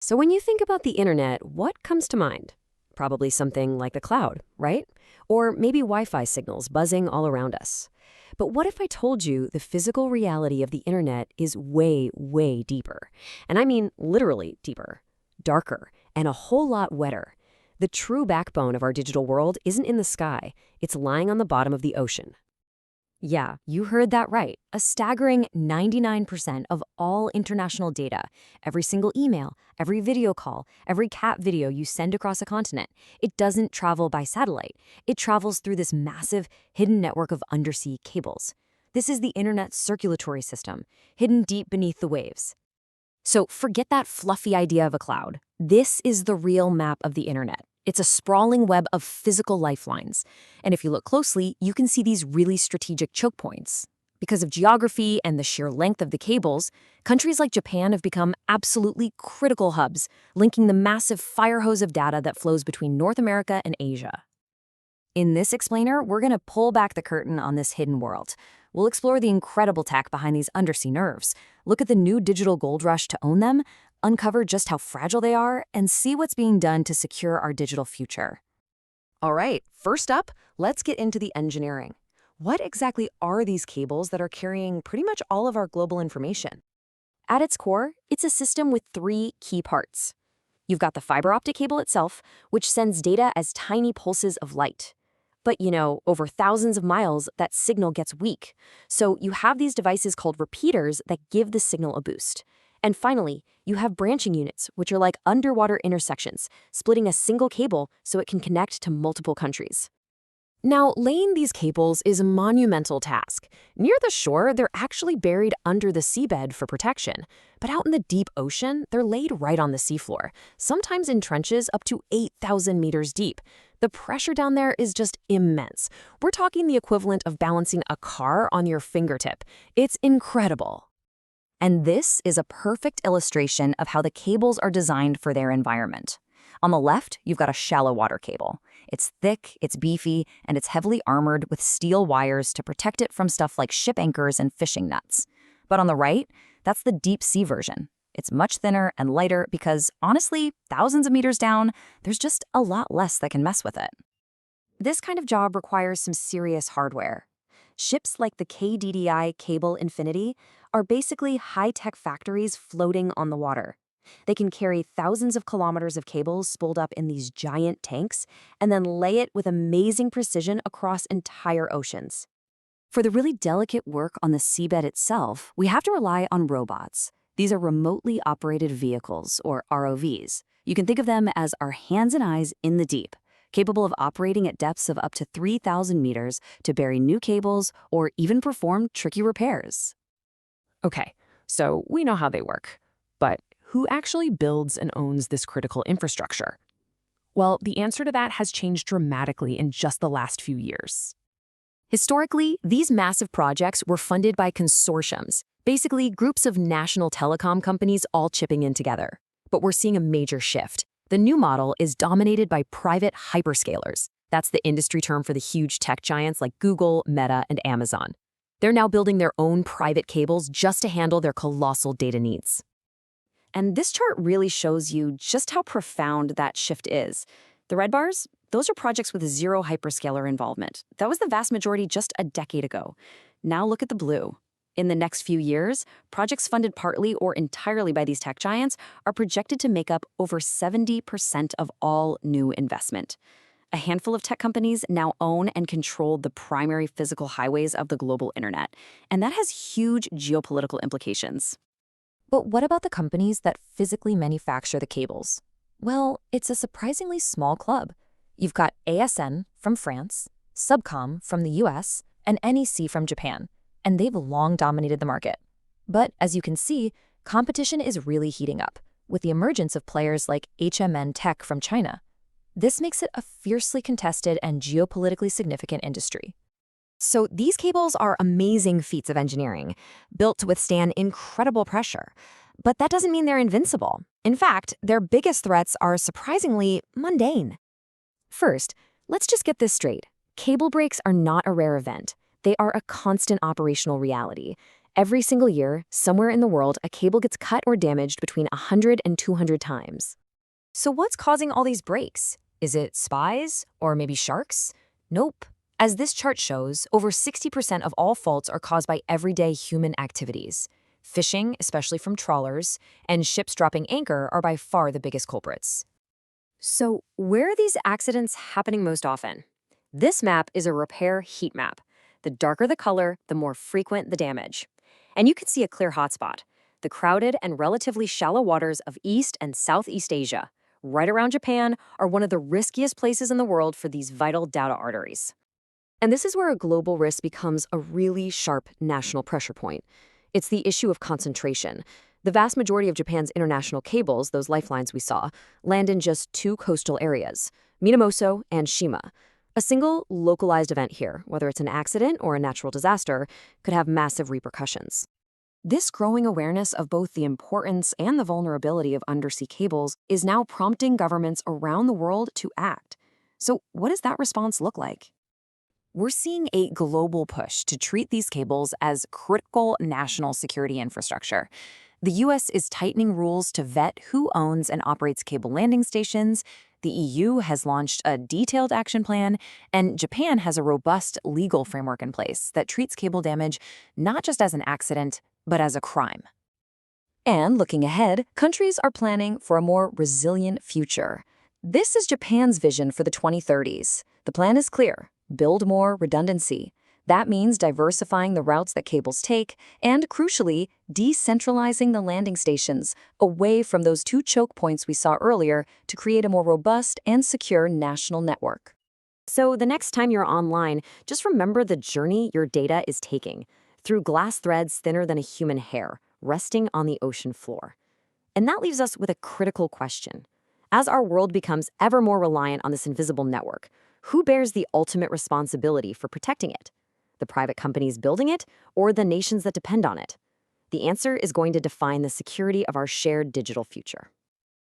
So when you think about the internet, what comes to mind? Probably something like the cloud, right? Or maybe Wi-Fi signals buzzing all around us. But what if I told you the physical reality of the internet is way, way deeper? And I mean literally deeper, darker, and a whole lot wetter. The true backbone of our digital world isn't in the sky, it's lying on the bottom of the ocean. Yeah, you heard that right. A staggering 99% of all international data, every single email, every video call, every cat video you send across a continent, it doesn't travel by satellite. It travels through this massive, hidden network of undersea cables. This is the internet's circulatory system, hidden deep beneath the waves. So forget that fluffy idea of a cloud. This is the real map of the internet. It's a sprawling web of physical lifelines. And if you look closely, you can see these really strategic choke points. Because of geography and the sheer length of the cables, countries like Japan have become absolutely critical hubs, linking the massive fire hose of data that flows between North America and Asia. In this explainer, we're going to pull back the curtain on this hidden world. We'll explore the incredible tech behind these undersea nerves, look at the new digital gold rush to own them, uncover just how fragile they are, and see what's being done to secure our digital future. All right, first up, let's get into the engineering. What exactly are these cables that are carrying pretty much all of our global information? At its core, it's a system with three key parts. You've got the fiber optic cable itself, which sends data as tiny pulses of light. But, over thousands of miles, that signal gets weak. So you have these devices called repeaters that give the signal a boost. And finally, you have branching units, which are like underwater intersections, splitting a single cable so it can connect to multiple countries. Now, laying these cables is a monumental task. Near the shore, they're actually buried under the seabed for protection. But out in the deep ocean, they're laid right on the seafloor, sometimes in trenches up to 8,000 meters deep. The pressure down there is just immense. We're talking the equivalent of balancing a car on your fingertip. It's incredible. And this is a perfect illustration of how the cables are designed for their environment. On the left, you've got a shallow water cable. It's thick, it's beefy, and it's heavily armored with steel wires to protect it from stuff like ship anchors and fishing nets. But on the right, that's the deep sea version. It's much thinner and lighter because, honestly, thousands of meters down, there's just a lot less that can mess with it. This kind of job requires some serious hardware. Ships like the KDDI Cable Infinity are basically high-tech factories floating on the water. They can carry thousands of kilometers of cables spooled up in these giant tanks and then lay it with amazing precision across entire oceans. For the really delicate work on the seabed itself, we have to rely on robots. These are remotely operated vehicles, or ROVs. You can think of them as our hands and eyes in the deep, capable of operating at depths of up to 3,000 meters to bury new cables or even perform tricky repairs. Okay, so we know how they work. But who actually builds and owns this critical infrastructure? Well, the answer to that has changed dramatically in just the last few years. Historically, these massive projects were funded by consortiums, basically groups of national telecom companies all chipping in together. But we're seeing a major shift. The new model is dominated by private hyperscalers. That's the industry term for the huge tech giants like Google, Meta, and Amazon. They're now building their own private cables just to handle their colossal data needs. And this chart really shows you just how profound that shift is. The red bars, those are projects with zero hyperscaler involvement. That was the vast majority just a decade ago. Now look at the blue. In the next few years, projects funded partly or entirely by these tech giants are projected to make up over 70% of all new investment. A handful of tech companies now own and control the primary physical highways of the global internet, and that has huge geopolitical implications. But what about the companies that physically manufacture the cables? Well, it's a surprisingly small club. You've got ASN from France, Subcom from the US, and NEC from Japan, and they've long dominated the market. But as you can see, competition is really heating up, with the emergence of players like HMN Tech from China. This makes it a fiercely contested and geopolitically significant industry. So these cables are amazing feats of engineering, built to withstand incredible pressure. But that doesn't mean they're invincible. In fact, their biggest threats are surprisingly mundane. First, let's just get this straight. Cable breaks are not a rare event. They are a constant operational reality. Every single year, somewhere in the world, a cable gets cut or damaged between 100 and 200 times. So what's causing all these breaks? Is it spies? Or maybe sharks? Nope. As this chart shows, over 60% of all faults are caused by everyday human activities. Fishing, especially from trawlers, and ships dropping anchor are by far the biggest culprits. So where are these accidents happening most often? This map is a repair heat map. The darker the color, the more frequent the damage. And you can see a clear hotspot, the crowded and relatively shallow waters of East and Southeast Asia, right around Japan, are one of the riskiest places in the world for these vital data arteries. And this is where a global risk becomes a really sharp national pressure point. It's the issue of concentration. The vast majority of Japan's international cables, those lifelines we saw, land in just two coastal areas, Minamoto and Shima. A single localized event here, whether it's an accident or a natural disaster, could have massive repercussions. This growing awareness of both the importance and the vulnerability of undersea cables is now prompting governments around the world to act. So what does that response look like? We're seeing a global push to treat these cables as critical national security infrastructure. The U.S. is tightening rules to vet who owns and operates cable landing stations. The EU has launched a detailed action plan, and Japan has a robust legal framework in place that treats cable damage not just as an accident, but as a crime. And looking ahead, countries are planning for a more resilient future. This is Japan's vision for the 2030s. The plan is clear: build more redundancy. That means diversifying the routes that cables take and, crucially, decentralizing the landing stations away from those two choke points we saw earlier to create a more robust and secure national network. So the next time you're online, just remember the journey your data is taking, through glass threads thinner than a human hair, resting on the ocean floor. And that leaves us with a critical question. As our world becomes ever more reliant on this invisible network, who bears the ultimate responsibility for protecting it? The private companies building it, or the nations that depend on it? The answer is going to define the security of our shared digital future.